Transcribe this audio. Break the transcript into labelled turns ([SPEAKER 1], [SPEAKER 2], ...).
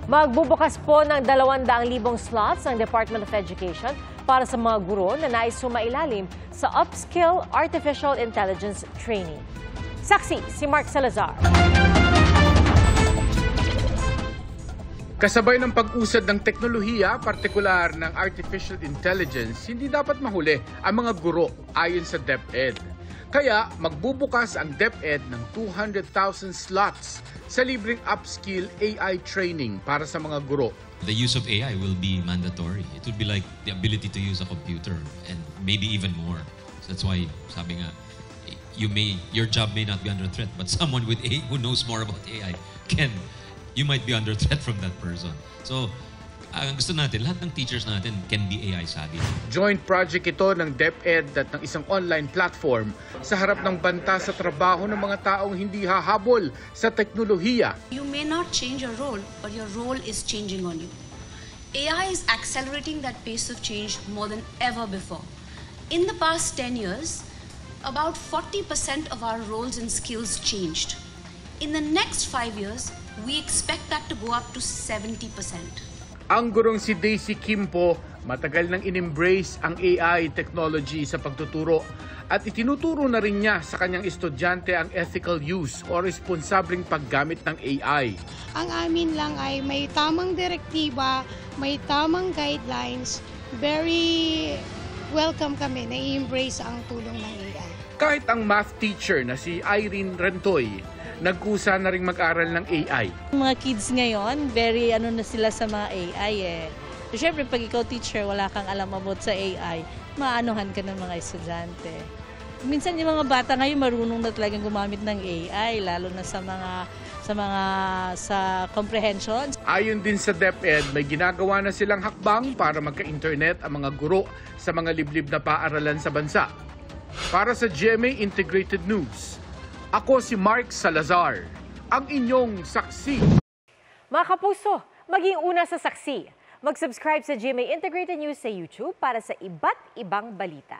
[SPEAKER 1] Magbubukas po ng 200,000 slots ang Department of Education para sa mga guro na nais sumailalim sa upskill artificial intelligence training. Saksi si Mark Salazar.
[SPEAKER 2] Kasabay ng pag-usad ng teknolohiya, partikular ng artificial intelligence, hindi dapat mahuli ang mga guro ayon sa DepEd. Kaya magbubukas ang DepEd ng 200,000 slots sa libreng upskill AI training para sa mga guro.
[SPEAKER 3] The use of AI will be mandatory. It would be like the ability to use a computer and maybe even more. So that's why, sabi nga, your job may not be under threat, but someone with AI who knows more about AI you might be under threat from that person. So, ang gusto natin, lahat ng teachers natin can be AI savvy.
[SPEAKER 2] Joint project ito ng DepEd at ng isang online platform sa harap ng banta sa trabaho ng mga taong hindi hahabol sa teknolohiya.
[SPEAKER 4] You may not change your role, but your role is changing on you. AI is accelerating that pace of change more than ever before. In the past 10 years, about 40% of our roles and skills changed. In the next 5 years, we expect that to go up to 70%.
[SPEAKER 2] Ang gurong si Daisy Kimpo, matagal nang in-embrace ang AI technology sa pagtuturo at itinuturo na rin niya sa kanyang estudyante ang ethical use o responsableng paggamit ng AI.
[SPEAKER 5] Ang amin lang ay may tamang direktiba, may tamang guidelines, very welcome kami na i-embrace ang tulong ng AI. Kahit
[SPEAKER 2] ang math teacher na si Irene Rentoy, nagkusa na rin mag-aral ng AI.
[SPEAKER 6] Mga kids ngayon, very na sila sa mga AI eh. So, syempre, pag ikaw teacher, wala kang alam about sa AI, maanuhan ka ng mga estudyante. Minsan yung mga bata ngayon marunong na talagang gumamit ng AI, lalo na sa comprehension.
[SPEAKER 2] Ayon din sa DepEd, may ginagawa na silang hakbang para magka-internet ang mga guro sa mga liblib na paaralan sa bansa. Para sa GMA Integrated News, ako si Mark Salazar, ang inyong saksi.
[SPEAKER 1] Mga kapuso, maging una sa saksi. Mag-subscribe sa GMA Integrated News sa YouTube para sa iba't ibang balita.